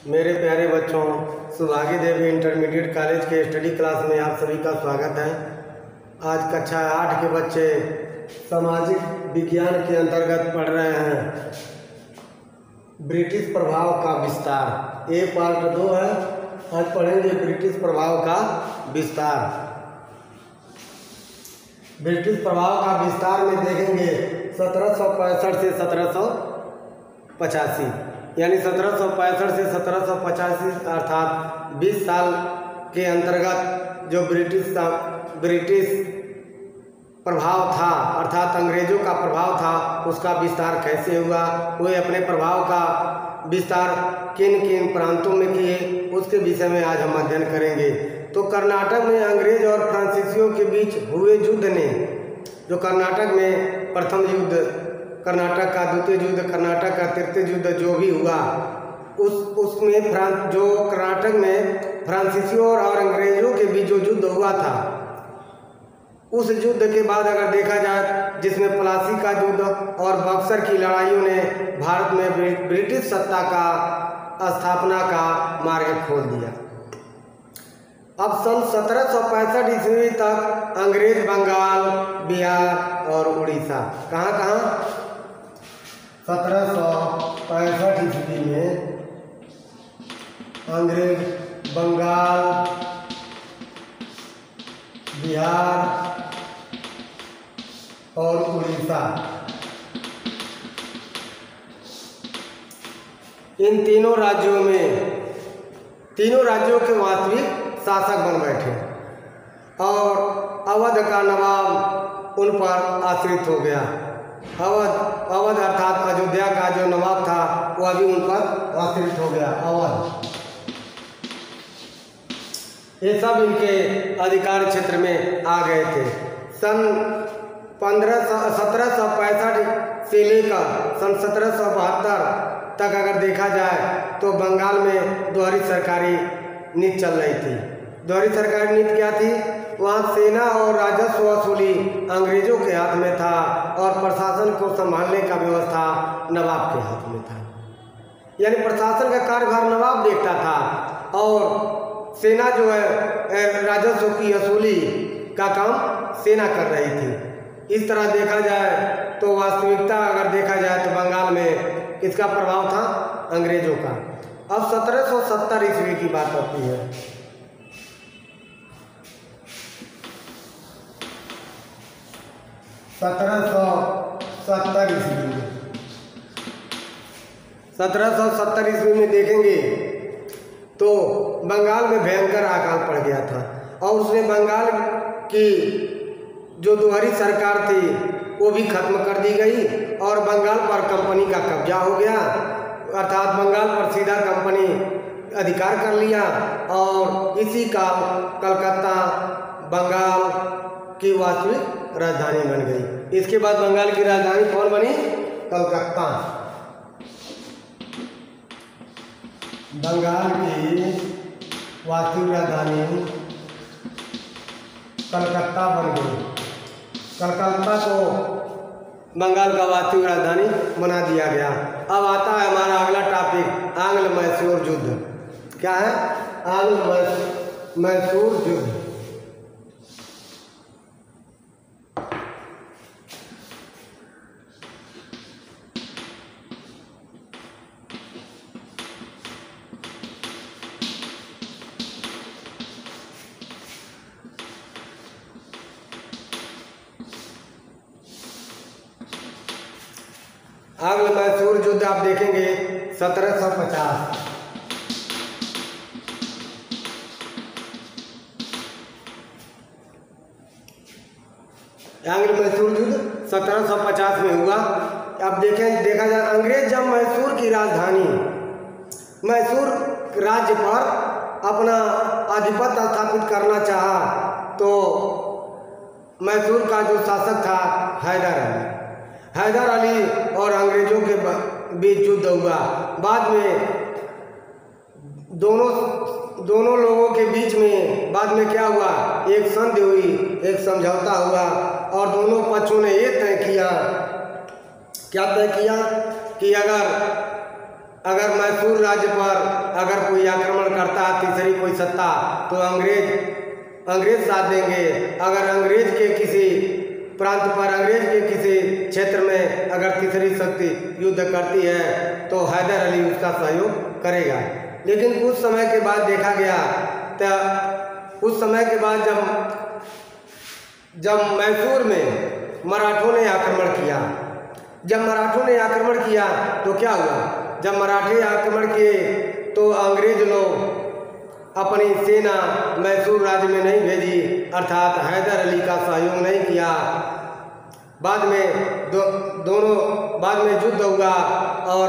मेरे प्यारे बच्चों, सुभागी देवी इंटरमीडिएट कॉलेज के स्टडी क्लास में आप सभी का स्वागत है। आज कक्षा 8 के बच्चे सामाजिक विज्ञान के अंतर्गत पढ़ रहे हैं ब्रिटिश प्रभाव का विस्तार। ये पार्ट 2 है। आज पढ़ेंगे ब्रिटिश प्रभाव का विस्तार। ब्रिटिश प्रभाव का विस्तार में देखेंगे 1765 से 1785, यानी 1765 से 1785 अर्थात 20 साल के अंतर्गत जो ब्रिटिश प्रभाव था अर्थात अंग्रेजों का प्रभाव था, उसका विस्तार कैसे हुआ, वे अपने प्रभाव का विस्तार किन किन प्रांतों में किए, उसके विषय में आज हम अध्ययन करेंगे। तो कर्नाटक में अंग्रेज और फ्रांसीसियों के बीच हुए युद्ध ने, जो कर्नाटक में प्रथम युद्ध, कर्नाटक का द्वितीय युद्ध, कर्नाटक का तृतीय युद्ध जो भी हुआ, उसमें जो कर्नाटक में फ्रांसीसियों और अंग्रेजों के बीच जो युद्ध हुआ था, उस युद्ध के बाद अगर देखा जाए, जिसमें प्लासी का युद्ध और बक्सर की लड़ाइयों ने भारत में ब्रिटिश सत्ता का स्थापना का मार्ग खोल दिया। अब सन 1765 ईस्वी तक अंग्रेज बंगाल, बिहार और उड़ीसा, कहाँ 1765 ईस्वी में अंग्रेज बंगाल, बिहार और उड़ीसा, इन तीनों राज्यों के वास्तविक शासक बन बैठे और अवध का नवाब उन पर आश्रित हो गया। अवध अर्थात अयोध्या का जो नवाब था वह भी उन पर आश्रित हो गया। अवध, ये सब इनके अधिकार क्षेत्र में आ गए थे। सन 1765 से लेकर सन 1772 तक अगर देखा जाए तो बंगाल में दोहरी सरकारी नीति चल रही थी। दोहरी सरकारी नीति क्या थी? वहाँ सेना और राजस्व वसूली अंग्रेजों के हाथ में था और प्रशासन को संभालने का व्यवस्था नवाब के हाथ में था। यानी प्रशासन का कार्यभार नवाब देखता था और सेना जो है राजस्व की वसूली का काम सेना कर रही थी। इस तरह देखा जाए तो वास्तविकता अगर देखा जाए तो बंगाल में किसका प्रभाव था? अंग्रेजों का। अब 1770 ईस्वी की बात होती है। सत्रह ईस्वी में देखेंगे तो बंगाल में भयंकर अकाल पड़ गया था और उसने बंगाल की जो दोहरी सरकार थी वो भी खत्म कर दी गई और बंगाल पर कंपनी का कब्जा हो गया, अर्थात बंगाल पर सीधा कंपनी अधिकार कर लिया और इसी का कलकत्ता बंगाल की वास्तविक राजधानी बन गई। इसके बाद बंगाल की राजधानी कौन बनी? कलकत्ता। बंगाल की वास्तविक राजधानी कलकत्ता बन गई। कलकत्ता को बंगाल का वास्तविक राजधानी बना दिया गया। अब आता है हमारा अगला टॉपिक, आंग्ल मैसूर युद्ध। क्या है? आंग्ल मैसूर युद्ध। आंग्ल मैसूर युद्ध आप देखेंगे 1750। आंग्ल मैसूर युद्ध 1750 में हुआ। अब देखा जाए, अंग्रेज जब मैसूर की राजधानी मैसूर राज्य पर अपना आधिपत्य स्थापित करना चाहा तो मैसूर का जो शासक था हैदर अली और अंग्रेजों के बीच युद्ध हुआ। बाद में दोनों लोगों के बीच में बाद में क्या हुआ? एक संधि हुई, एक समझौता हुआ और दोनों पक्षों ने ये तय किया, क्या तय किया कि अगर अगर मैसूर राज्य पर अगर कोई आक्रमण करता तीसरी कोई सत्ता तो अंग्रेज साथ देंगे। अगर अंग्रेज के किसी प्रांत पर अंग्रेज के किसी क्षेत्र में अगर तीसरी शक्ति युद्ध करती है तो हैदर अली उसका सहयोग करेगा। लेकिन कुछ समय के बाद देखा गया कुछ समय के बाद जब मैसूर में मराठों ने आक्रमण किया, जब मराठों ने आक्रमण किया तो क्या हुआ, जब मराठे आक्रमण किए तो अंग्रेज लोग अपनी सेना मैसूर राज्य में नहीं भेजी, अर्थात हैदर अली का सहयोग नहीं किया। बाद में बाद में युद्ध हुआ और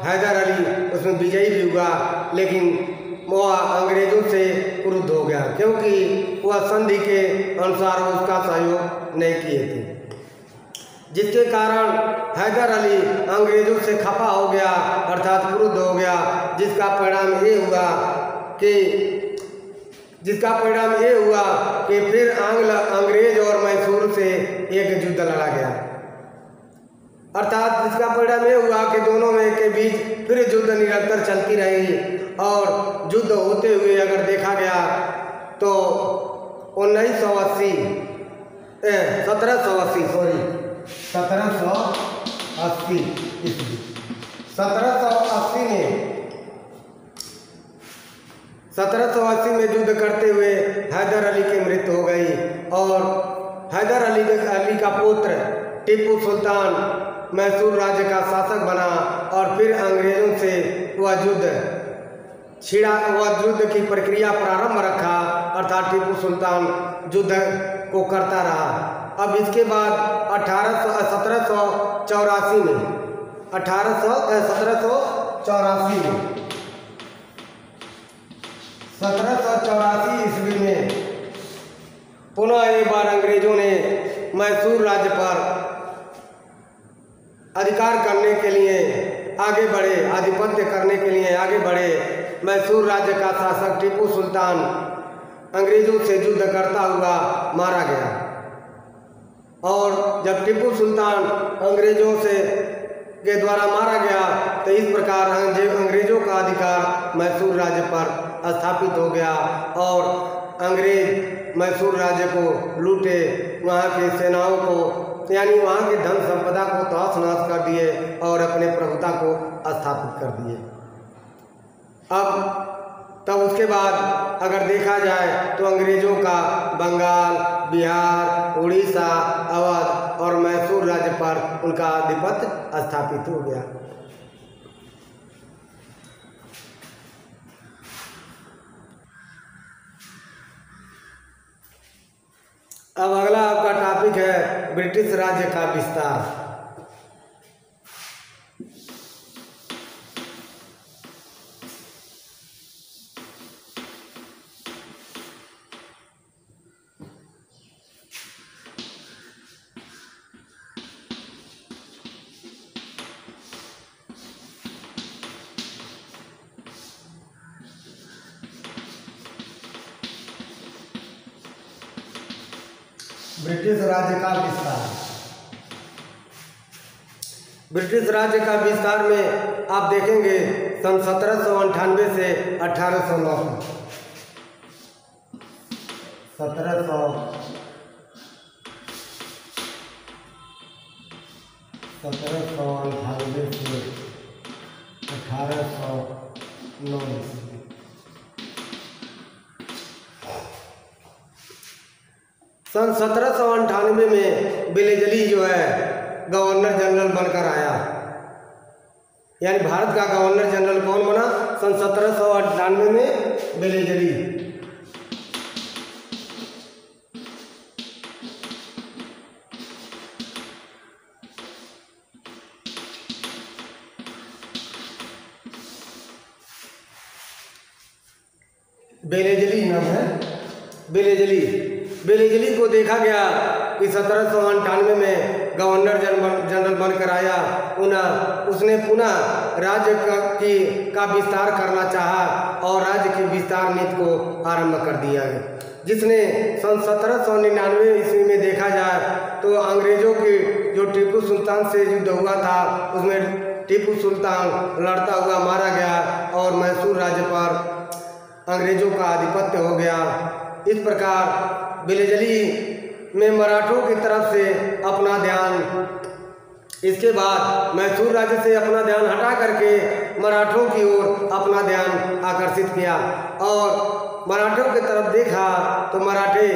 हैदर अली उसमें विजयी भी हुआ, लेकिन वह अंग्रेजों से क्रुद्ध हो गया क्योंकि वह संधि के अनुसार उसका सहयोग नहीं किए थे, जिसके कारण हैदर अली अंग्रेजों से खफा हो गया अर्थात क्रुद्ध हो गया, जिसका परिणाम ये हुआ कि फिर अंग्रेज और मैसूर से एक युद्ध लड़ा गया। अर्थात इसका परिणाम ये हुआ कि दोनों में के बीच फिर युद्ध निरंतर चलती रही और युद्ध होते हुए अगर देखा गया तो 1780 में युद्ध करते हुए हैदर अली की मृत्यु हो गई और हैदर अली का पुत्र टीपू सुल्तान मैसूर राज्य का शासक बना और फिर अंग्रेजों से वह युद्ध की प्रक्रिया प्रारंभ रखा, अर्थात टीपू सुल्तान युद्ध को करता रहा। अब इसके बाद 1784 ईस्वी में पुनः एक बार अंग्रेजों ने मैसूर राज्य पर अधिकार करने के लिए आगे बढ़े, आधिपत्य करने के लिए आगे बढ़े। मैसूर राज्य का शासक टीपू सुल्तान अंग्रेजों से युद्ध करता हुआ मारा गया और जब टीपू सुल्तान अंग्रेजों के द्वारा मारा गया तो इस प्रकार अंग्रेजों का अधिकार मैसूर राज्य पर स्थापित हो गया और अंग्रेज मैसूर राज्य को लूटे, वहाँ की सेनाओं को यानी वहाँ की धन संपदा को तहस नहस कर दिए और अपने प्रभुता को स्थापित कर दिए। तब उसके बाद अगर देखा जाए तो अंग्रेजों का बंगाल, बिहार, उड़ीसा, अवध और मैसूर राज्य पर उनका आधिपत्य स्थापित हो गया। अब अगला आपका टॉपिक है ब्रिटिश राज्य का विस्तार। ब्रिटिश राज्य का विस्तार। ब्रिटिश राज्य का विस्तार में आप देखेंगे सन 1798 से 1809 1798 से 1809 सन 1798 में बेलेजली जो है गवर्नर जनरल बनकर आया, यानी भारत का गवर्नर जनरल कौन बना? सन 1798 में बेलेजली। बेलेजली नाम है, बेलेजली को देखा गया कि 1798 में गवर्नर जनरल बनकर आया। उसने पुनः राज्य का विस्तार करना चाहा और राज्य की विस्तार नीति को आरंभ कर दिया है, जिसने सन 1799 ईस्वी में देखा जाए तो अंग्रेजों की जो टीपू सुल्तान से युद्ध हुआ था उसमें टीपू सुल्तान लड़ता हुआ मारा गया और मैसूर राज्य पर अंग्रेजों का आधिपत्य हो गया। इस प्रकार बिलजली में मराठों की तरफ से अपना ध्यान, इसके बाद मैसूर राज्य से अपना ध्यान हटा करके मराठों की ओर अपना ध्यान आकर्षित किया और मराठों की तरफ देखा तो मराठे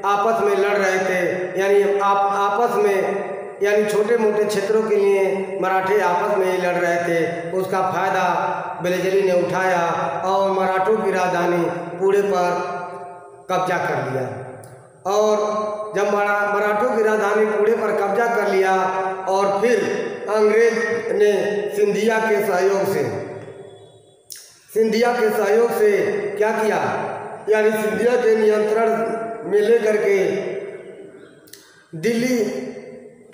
आपस में लड़ रहे थे, यानी आपस में यानी छोटे मोटे क्षेत्रों के लिए मराठे आपस में ही लड़ रहे थे। उसका फायदा बिलजली ने उठाया और मराठों की राजधानी पुणे पर कब्जा कर लिया। और जब मराठों की राजधानी पुणे पर कब्जा कर लिया और फिर अंग्रेज ने सिंधिया के सहयोग से क्या किया, यानी सिंधिया के नियंत्रण में लेकर के दिल्ली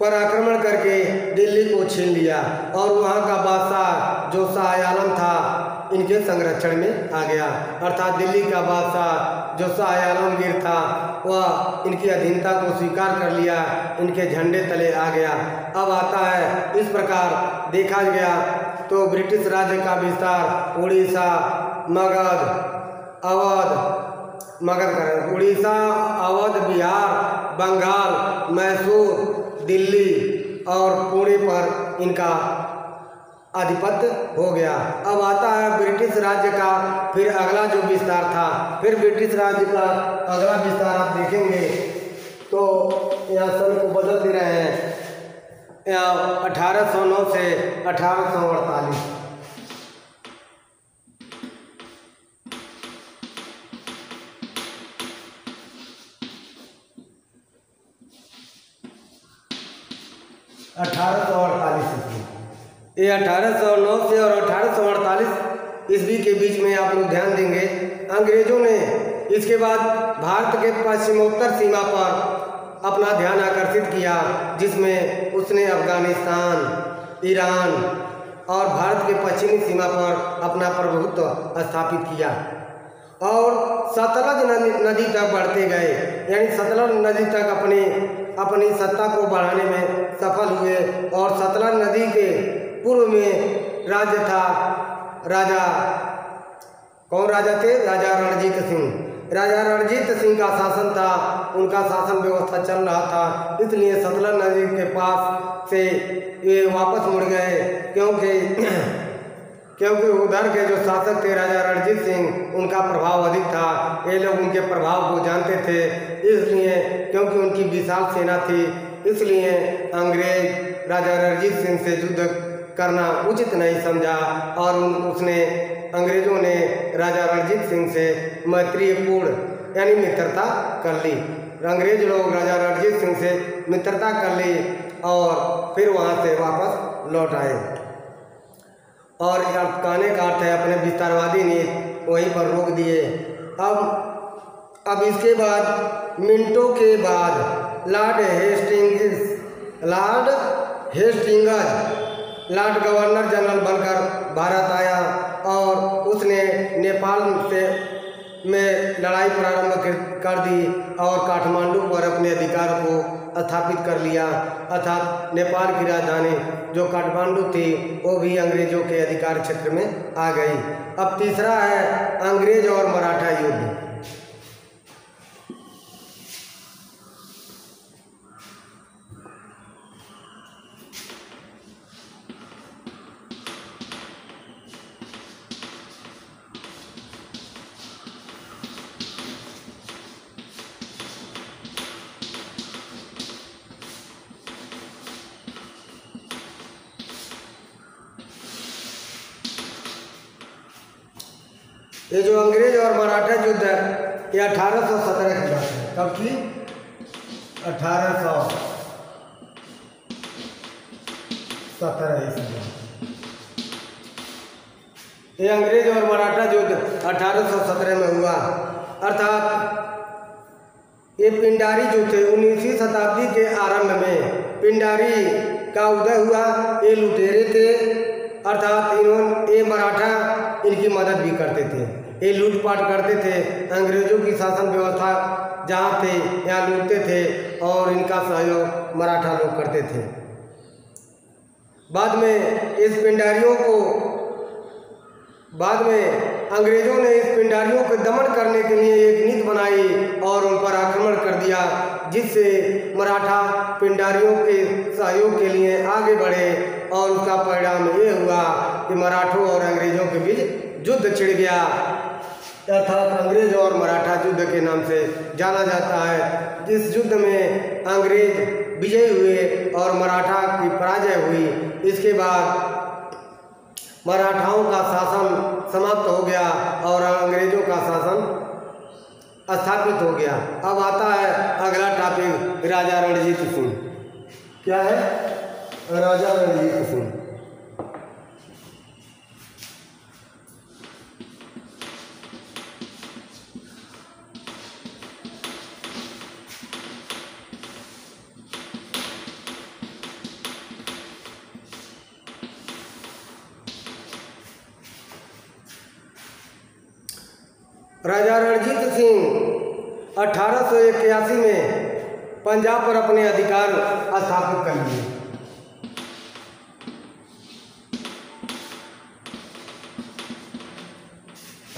पर आक्रमण करके दिल्ली को छीन लिया और वहाँ का बादशाह जो शाह आलम था इनके संरक्षण में आ गया। अर्थात दिल्ली का बादशाह जो शाह आलमगीर था वह इनकी अधीनता को स्वीकार कर लिया, इनके झंडे तले आ गया। अब आता है, इस प्रकार देखा गया तो ब्रिटिश राज्य का विस्तार उड़ीसा, उड़ीसा, अवध, बिहार, बंगाल, मैसूर, दिल्ली और पुणे पर इनका आधिपत्य हो गया। अब आता है ब्रिटिश राज्य का फिर अगला जो विस्तार था। फिर ब्रिटिश राज्य का अगला विस्तार आप देखेंगे तो यहाँ सन को बदल दे रहे हैं, यहाँ 1809 से 1848। ये 1809 से और 1848 ईस्वी के बीच में आप लोग ध्यान देंगे, अंग्रेजों ने इसके बाद भारत के पश्चिमोत्तर सीमा पर अपना ध्यान आकर्षित किया, जिसमें उसने अफगानिस्तान, ईरान और भारत के पश्चिमी सीमा पर अपना प्रभुत्व स्थापित किया और सतलज नदी तक बढ़ते गए, यानी सतलज नदी तक अपनी सत्ता को बढ़ाने में सफल हुए। और सतलज नदी के पूर्व में राज्य था, कौन राजा थे? राजा रणजीत सिंह। राजा रणजीत सिंह का शासन था, उनका शासन व्यवस्था चल रहा था, इसलिए सतलज नदी के पास से ये वापस मुड़ गए, क्योंकि उधर के जो शासक थे राजा रणजीत सिंह, उनका प्रभाव अधिक था, ये लोग उनके प्रभाव को जानते थे, इसलिए क्योंकि उनकी विशाल सेना थी, इसलिए अंग्रेज राजा रणजीत सिंह से युद्ध करना उचित नहीं समझा और अंग्रेजों ने राजा रणजीत सिंह से मैत्रीपूर्ण यानी मित्रता कर ली। अंग्रेज लोग राजा रणजीत सिंह से मित्रता कर ली और फिर वहाँ से वापस लौट आए। और कहने का अर्थ है अपने विस्तारवादी नीति वहीं पर रोक दिए। अब इसके बाद मिनटों के बाद लॉर्ड गवर्नर जनरल बनकर भारत आया और उसने नेपाल में लड़ाई प्रारंभ कर दी और काठमांडू पर अपने अधिकार को स्थापित कर लिया, अर्थात नेपाल की राजधानी जो काठमांडू थी वो भी अंग्रेजों के अधिकार क्षेत्र में आ गई। अब तीसरा है अंग्रेज और मराठा युद्ध। ये जो अंग्रेज और मराठा युद्ध है ये 1817 की बात है। कब की? 1817 ईस्वी। ये अंग्रेज और मराठा युद्ध 1817 में हुआ, अर्थात ये पिंडारी जो थे 19वीं शताब्दी के आरंभ में पिंडारी का उदय हुआ। ये लुटेरे थे, अर्थात ये मराठा इनकी मदद भी करते थे, ये लूटपाट करते थे, अंग्रेजों की शासन व्यवस्था जहाँ थे यहाँ लूटते थे और इनका सहयोग मराठा लोग करते थे। बाद में अंग्रेज़ों ने इस पिंडारियों को दमन करने के लिए एक नीति बनाई और उन पर आक्रमण कर दिया, जिससे मराठा पिंडारियों के सहयोग के लिए आगे बढ़े और उसका परिणाम ये हुआ कि मराठों और अंग्रेज़ों के बीच युद्ध छिड़ गया, अर्थात अंग्रेज और मराठा युद्ध के नाम से जाना जाता है। इस युद्ध में अंग्रेज विजयी हुए और मराठा की पराजय हुई। इसके बाद मराठाओं का शासन समाप्त हो गया और अंग्रेजों का शासन स्थापित हो गया। अब आता है अगला टॉपिक, राजा रणजीत सिंह। क्या है? राजा रणजीत सिंह। राजा रणजीत सिंह 1881 में पंजाब पर अपने अधिकार स्थापित कर लिए।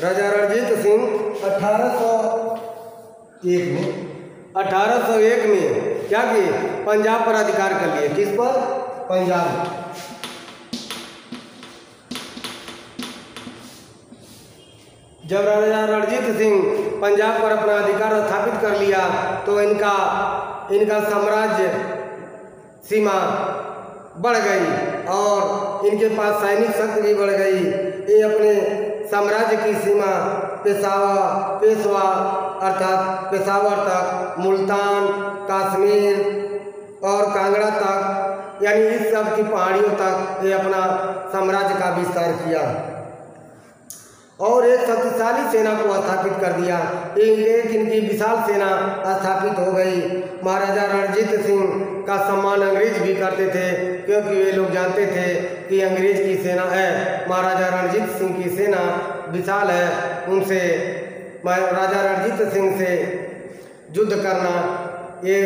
राजा रणजीत सिंह 1801 में क्या किए? पंजाब पर अधिकार कर लिए। किस पर? पंजाब। जब राजा रणजीत सिंह पंजाब पर अपना अधिकार स्थापित कर लिया तो इनका साम्राज्य सीमा बढ़ गई और इनके पास सैनिक शक्ति भी बढ़ गई। ये अपने साम्राज्य की सीमा पेशवा अर्थात पेशावर तक, मुल्तान, कश्मीर और कांगड़ा तक, यानी इस सब की पहाड़ियों तक ये अपना साम्राज्य का विस्तार किया और एक शक्तिशाली सेना को स्थापित कर दिया। एक इनकी विशाल सेना स्थापित हो गई। महाराजा रणजीत सिंह का सम्मान अंग्रेज भी करते थे, क्योंकि वे लोग जानते थे कि अंग्रेज की सेना है, महाराजा रणजीत सिंह की सेना विशाल है, उनसे राजा रणजीत सिंह से युद्ध करना ये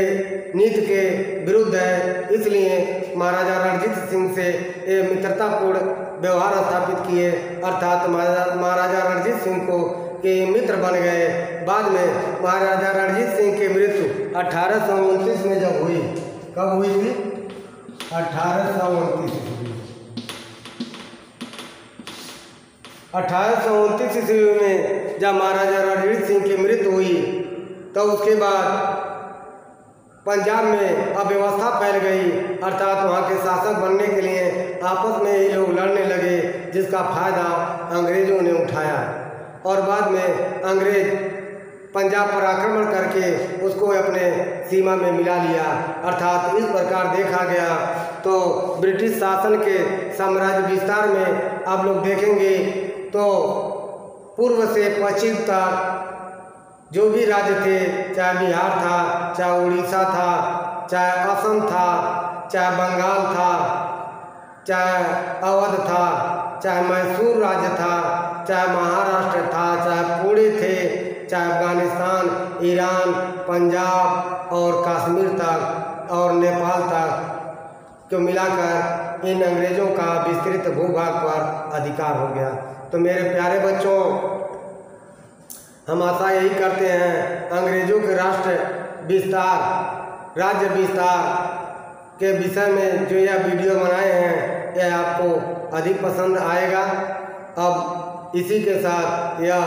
नीति के विरुद्ध है। इसलिए महाराजा रणजीत सिंह से ये मित्रतापूर्ण व्यवहार स्थापित किए, अर्थात महाराजा रणजीत सिंह को के मित्र बन गए। बाद में महाराजा रणजीत सिंह की मृत्यु 1829 में जब हुई, कब हुई थी? 1829 ईस्वी में जब महाराजा रणजीत सिंह की मृत्यु हुई तो उसके बाद पंजाब में अव्यवस्था फैल गई, अर्थात वहाँ के शासक बनने के लिए आपस में ये लोग लड़ने लगे, जिसका फायदा अंग्रेज़ों ने उठाया और बाद में अंग्रेज पंजाब पर आक्रमण करके उसको अपने सीमा में मिला लिया। अर्थात इस प्रकार देखा गया तो ब्रिटिश शासन के साम्राज्य विस्तार में आप लोग देखेंगे तो पूर्व से पश्चिम तक जो भी राज्य थे, चाहे बिहार था, चाहे उड़ीसा था, चाहे असम था, चाहे बंगाल था, चाहे अवध था, चाहे मैसूर राज्य था, चाहे महाराष्ट्र था, चाहे पुणे थे, चाहे अफगानिस्तान, ईरान, पंजाब और कश्मीर तक और नेपाल तक को मिलाकर इन अंग्रेज़ों का विस्तृत भूभाग पर अधिकार हो गया। तो मेरे प्यारे बच्चों, हम आशा यही करते हैं अंग्रेज़ों के राज्य विस्तार के विषय में जो यह वीडियो बनाए हैं यह आपको अधिक पसंद आएगा। अब इसी के साथ यह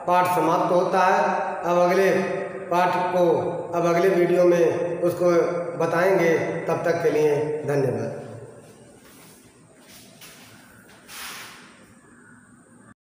पाठ समाप्त होता है। अब अगले पाठ को अगले वीडियो में उसको बताएंगे। तब तक के लिए धन्यवाद।